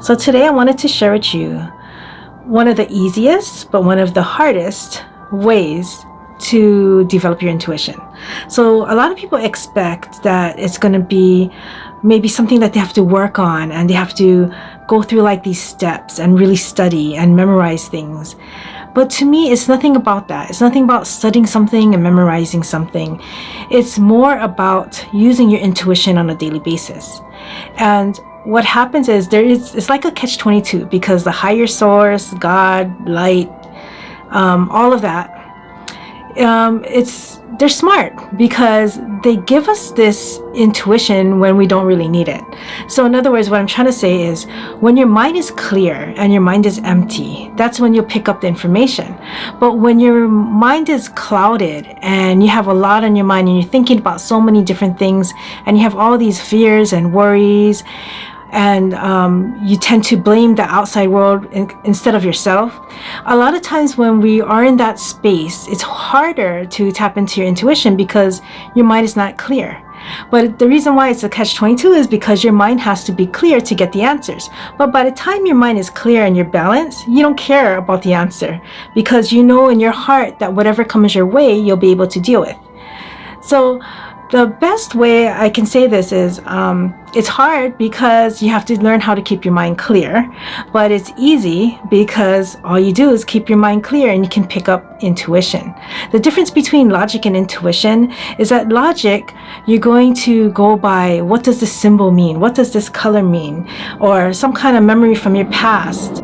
So today I wanted to share with you one of the easiest but one of the hardest ways to develop your intuition. So a lot of people expect that it's going to be maybe something that they have to work on and they have to go through like these steps and really study and memorize things. But to me, it's nothing about that. It's nothing about studying something and memorizing something. It's more about using your intuition on a daily basis. And what happens is it's like a catch-22, because the higher source, God, light, all of that, they're smart because they give us this intuition when we don't really need it. So in other words, what I'm trying to say is when your mind is clear and your mind is empty, that's when you'll pick up the information. But when your mind is clouded and you have a lot on your mind and you're thinking about so many different things and you have all these fears and worries, and you tend to blame the outside world instead of yourself. A lot of times when we are in that space, it's harder to tap into your intuition because your mind is not clear. But the reason why it's a catch-22 is because your mind has to be clear to get the answers. But by the time your mind is clear and you're balanced, you don't care about the answer because you know in your heart that whatever comes your way, you'll be able to deal with. So the best way I can say this is it's hard because you have to learn how to keep your mind clear, but it's easy because all you do is keep your mind clear and you can pick up intuition. The difference between logic and intuition is that logic, you're going to go by what does this symbol mean? What does this color mean? Or some kind of memory from your past.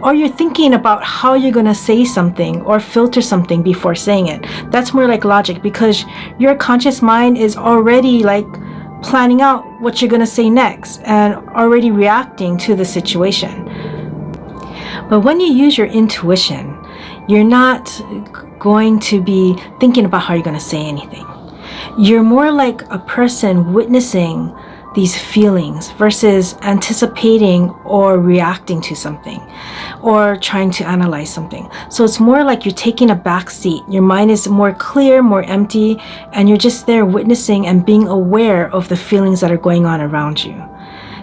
Or you're thinking about how you're going to say something or filter something before saying it. That's more like logic because your conscious mind is already like planning out what you're going to say next and already reacting to the situation. But when you use your intuition, you're not going to be thinking about how you're going to say anything. You're more like a person witnessing these feelings versus anticipating or reacting to something or trying to analyze something. So it's more like you're taking a back seat. Your mind is more clear, more empty, and you're just there witnessing and being aware of the feelings that are going on around you.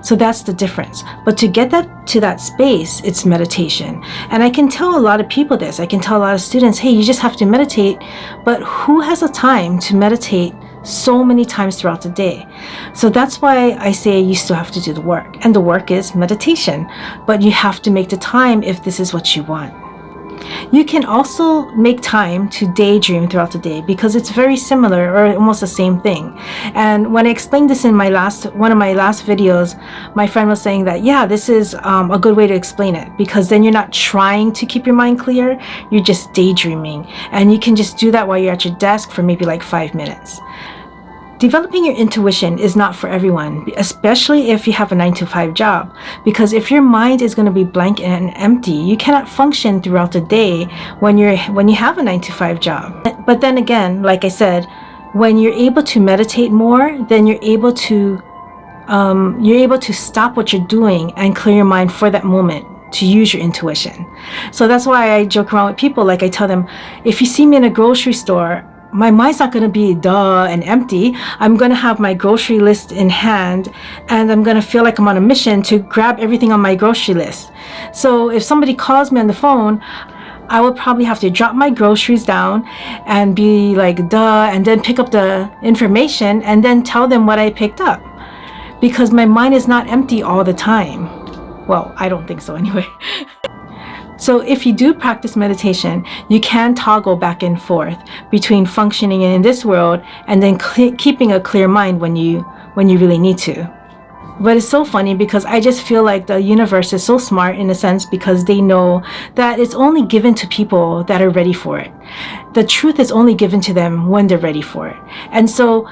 So that's the difference. But to get that to that space, it's meditation. And I can tell a lot of people this. I can tell a lot of students, hey, you just have to meditate. But who has the time to meditate so many times throughout the day? So that's why I say you still have to do the work. And the work is meditation. But you have to make the time if this is what you want. You can also make time to daydream throughout the day because it's very similar or almost the same thing. And when I explained this in one of my last videos, my friend was saying that, yeah, this is a good way to explain it because then you're not trying to keep your mind clear, you're just daydreaming. And you can just do that while you're at your desk for maybe like 5 minutes. Developing your intuition is not for everyone, especially if you have a 9-to-5 job, because if your mind is going to be blank and empty, you cannot function throughout the day when you have a 9-to-5 job. But then again, like I said, when you're able to meditate more, then you're able to stop what you're doing and clear your mind for that moment to use your intuition. So that's why I joke around with people. Like I tell them, if you see me in a grocery store, my mind's not going to be dull and empty. I'm going to have my grocery list in hand and I'm going to feel like I'm on a mission to grab everything on my grocery list. So if somebody calls me on the phone, I would probably have to drop my groceries down and be like, duh, and then pick up the information and then tell them what I picked up. Because my mind is not empty all the time. Well, I don't think so anyway. So if you do practice meditation, you can toggle back and forth between functioning in this world and then keeping a clear mind when you really need to. But it's so funny because I just feel like the universe is so smart in a sense because they know that it's only given to people that are ready for it. The truth is only given to them when they're ready for it. And so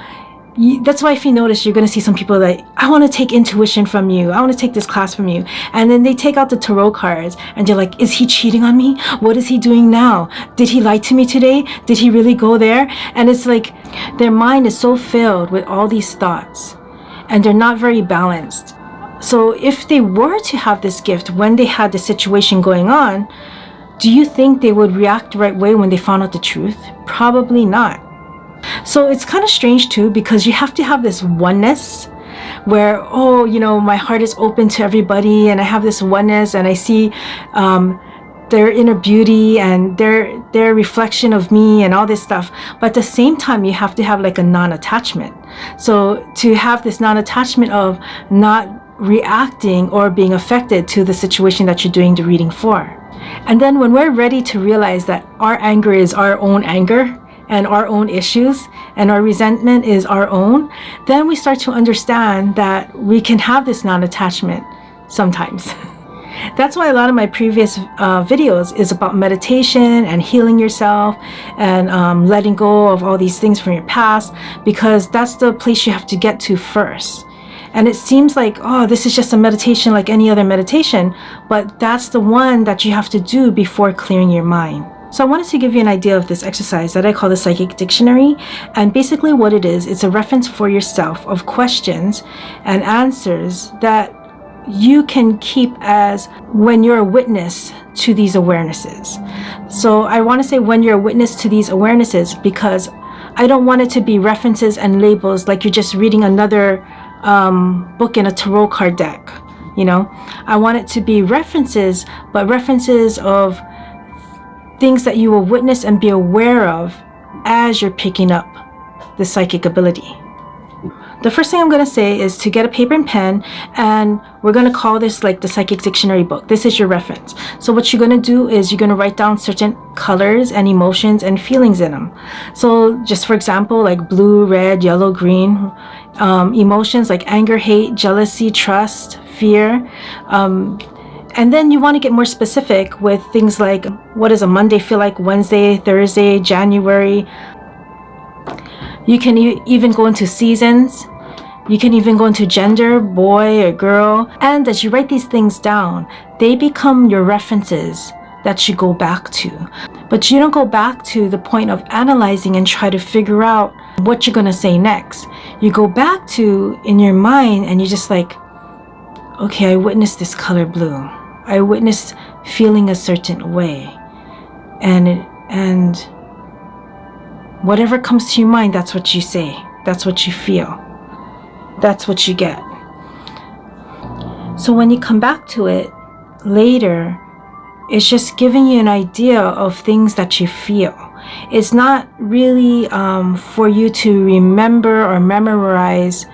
that's why if you notice, you're going to see some people like, I want to take intuition from you. I want to take this class from you. And then they take out the tarot cards and they're like, is he cheating on me? What is he doing now? Did he lie to me today? Did he really go there? And it's like their mind is so filled with all these thoughts and they're not very balanced. So if they were to have this gift when they had the situation going on, do you think they would react the right way when they found out the truth? Probably not. So it's kind of strange too because you have to have this oneness where, oh, you know, my heart is open to everybody and I have this oneness and I see their inner beauty and their reflection of me and all this stuff. But at the same time, you have to have like a non-attachment. So to have this non-attachment of not reacting or being affected to the situation that you're doing the reading for. And then when we're ready to realize that our anger is our own anger and our own issues and our resentment is our own, then we start to understand that we can have this non-attachment sometimes. That's why a lot of my previous videos is about meditation and healing yourself and letting go of all these things from your past, because that's the place you have to get to first. And it seems like, oh, this is just a meditation like any other meditation, but that's the one that you have to do before clearing your mind. So I wanted to give you an idea of this exercise that I call the Psychic Dictionary. And basically what it is, it's a reference for yourself of questions and answers that you can keep as when you're a witness to these awarenesses. So I want to say when you're a witness to these awarenesses, because I don't want it to be references and labels like you're just reading another book in a tarot card deck. You know, I want it to be references, but references of things that you will witness and be aware of as you're picking up the psychic ability. The first thing I'm going to say is to get a paper and pen, and we're going to call this like the Psychic Dictionary book. This is your reference. So what you're going to do is you're going to write down certain colors and emotions and feelings in them. So just for example, like blue, red, yellow, green, emotions like anger, hate, jealousy, trust, fear. And then you want to get more specific with things like, what does a Monday feel like, Wednesday, Thursday, January. You can even go into seasons. You can even go into gender, boy or girl. And as you write these things down, they become your references that you go back to. But you don't go back to the point of analyzing and try to figure out what you're going to say next. You go back to in your mind and you're just like, okay, I witnessed this color blue. I witnessed feeling a certain way. And whatever comes to your mind, that's what you say. That's what you feel. That's what you get. So when you come back to it later, it's just giving you an idea of things that you feel. It's not really for you to remember or memorize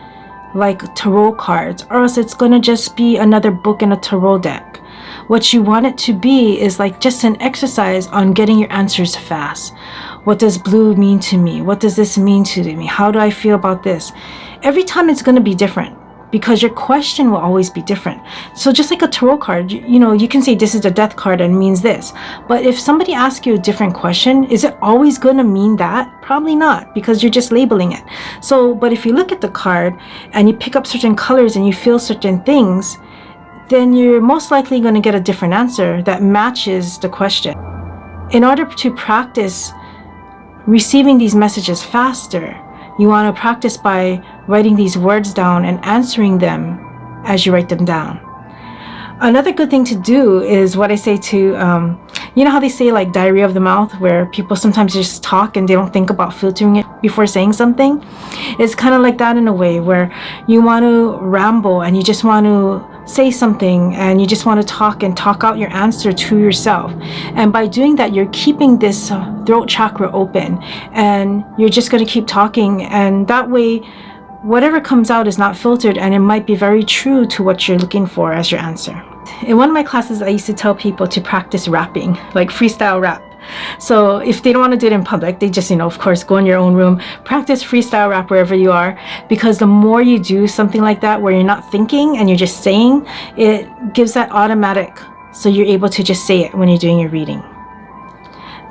like tarot cards, or else it's going to just be another book in a tarot deck. What you want it to be is like just an exercise on getting your answers fast. What does blue mean to me? What does this mean to me? How do I feel about this? Every time it's going to be different, because your question will always be different. So just like a tarot card, you know, you can say this is the death card and means this. But if somebody asks you a different question, is it always going to mean that? Probably not, because you're just labeling it. So, but if you look at the card and you pick up certain colors and you feel certain things, then you're most likely going to get a different answer that matches the question. In order to practice receiving these messages faster, you want to practice by writing these words down and answering them as you write them down. Another good thing to do is what I say to, you know how they say like diarrhea of the mouth, where people sometimes just talk and they don't think about filtering it before saying something? It's kind of like that in a way, where you want to ramble and you just want to say something and you just want to talk and talk out your answer to yourself. And by doing that, you're keeping this throat chakra open, and you're just going to keep talking, and that way whatever comes out is not filtered, and it might be very true to what you're looking for as your answer. In one of my classes, I used to tell people to practice rapping, like freestyle rap. So if they don't want to do it in public, they just, of course, go in your own room, practice freestyle rap wherever you are, because the more you do something like that where you're not thinking and you're just saying, it gives that automatic, so you're able to just say it when you're doing your reading.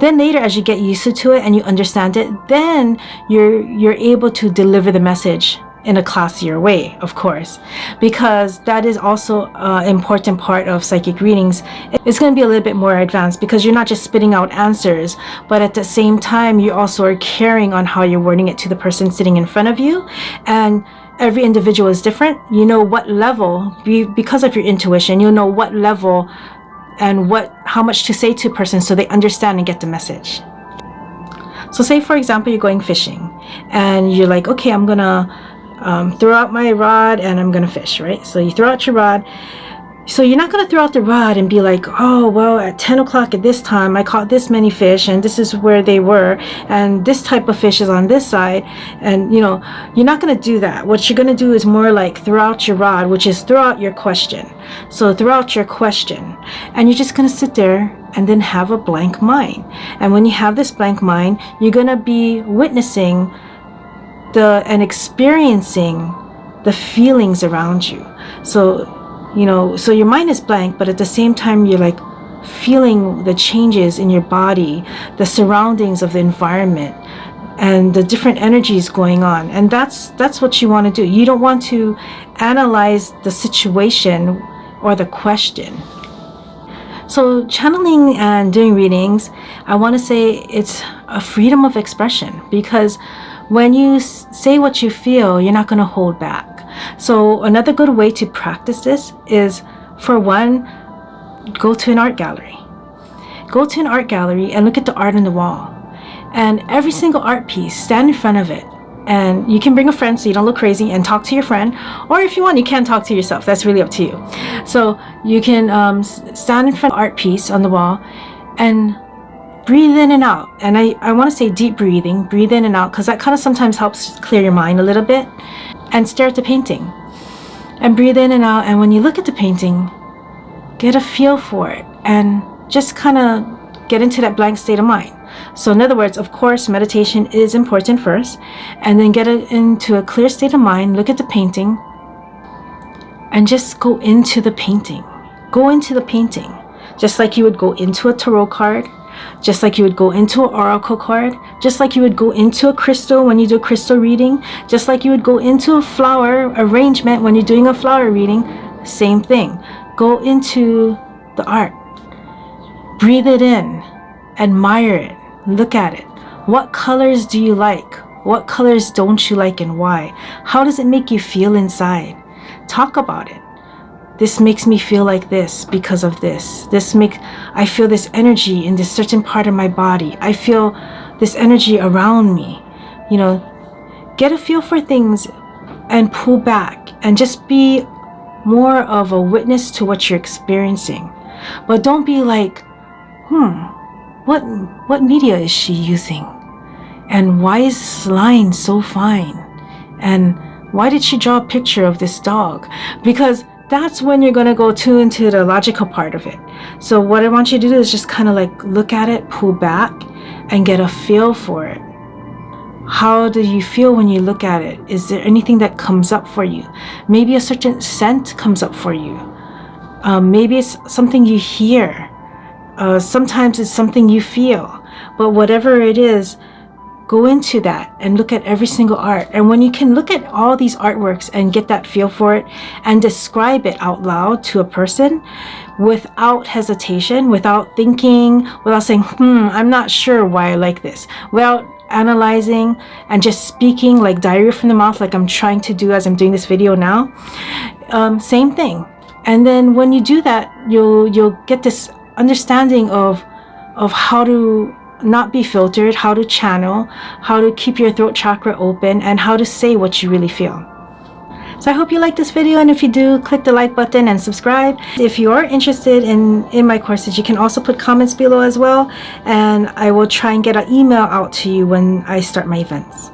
Then later, as you get used to it and you understand it, then you're able to deliver the message in a classier way, of course, because that is also an important part of psychic readings. It's going to be a little bit more advanced, because you're not just spitting out answers, but at the same time, you also are caring on how you're wording it to the person sitting in front of you. And every individual is different. You know what level, because of your intuition, you'll know what level and how much to say to a person so they understand and get the message. So say, for example, you're going fishing and you're like, okay, I'm gonna throw out my rod and I'm gonna fish, right? So you throw out your rod. So you're not going to throw out the rod and be like, oh, well, at 10 o'clock at this time, I caught this many fish and this is where they were. And this type of fish is on this side. And, you know, you're not going to do that. What you're going to do is more like throw out your rod, which is throw out your question. So throw out your question. And you're just going to sit there and then have a blank mind. And when you have this blank mind, you're going to be witnessing and experiencing the feelings around you. So, you know, so your mind is blank, but at the same time, you're like feeling the changes in your body, the surroundings of the environment, and the different energies going on. And that's what you want to do. You don't want to analyze the situation or the question. So channeling and doing readings, I want to say it's a freedom of expression, because when you say what you feel, you're not going to hold back. So another good way to practice this is, for one, go to an art gallery. Go to an art gallery and look at the art on the wall. And every single art piece, stand in front of it. And you can bring a friend so you don't look crazy and talk to your friend. Or if you want, you can talk to yourself. That's really up to you. So you can stand in front of the art piece on the wall and breathe in and out. And I want to say deep breathing. Breathe in and out, because that kind of sometimes helps clear your mind a little bit. And stare at the painting and breathe in and out. And when you look at the painting, get a feel for it and just kind of get into that blank state of mind. So in other words, of course, meditation is important first, and then get into a clear state of mind, look at the painting, and just go into the painting. Go into the painting, just like you would go into a tarot card, just like you would go into an oracle card, just like you would go into a crystal when you do a crystal reading, just like you would go into a flower arrangement when you're doing a flower reading. Same thing. Go into the art. Breathe it in. Admire it. Look at it. What colors do you like? What colors don't you like, and why? How does it make you feel inside? Talk about it. This makes me feel like this because of this. I feel this energy in this certain part of my body. I feel this energy around me. You know, get a feel for things and pull back and just be more of a witness to what you're experiencing. But don't be like, what media is she using? And why is this line so fine? And why did she draw a picture of this dog? Because that's when you're going to go into the logical part of it. So what I want you to do is just kind of like look at it, pull back, and get a feel for it. How do you feel when you look at it? Is there anything that comes up for you? Maybe a certain scent comes up for you. Maybe it's something you hear. Sometimes it's something you feel. But whatever it is, go into that and look at every single art. And when you can look at all these artworks and get that feel for it and describe it out loud to a person without hesitation, without thinking, without saying, I'm not sure why I like this, without analyzing and just speaking like diarrhea from the mouth, like I'm trying to do as I'm doing this video now, same thing. And then when you do that, you'll get this understanding of how to not be filtered, how to channel, how to keep your throat chakra open, and how to say what you really feel. So I hope you like this video, and if you do, click the like button and subscribe. If you are interested in my courses, you can also put comments below as well, and I will try and get an email out to you when I start my events.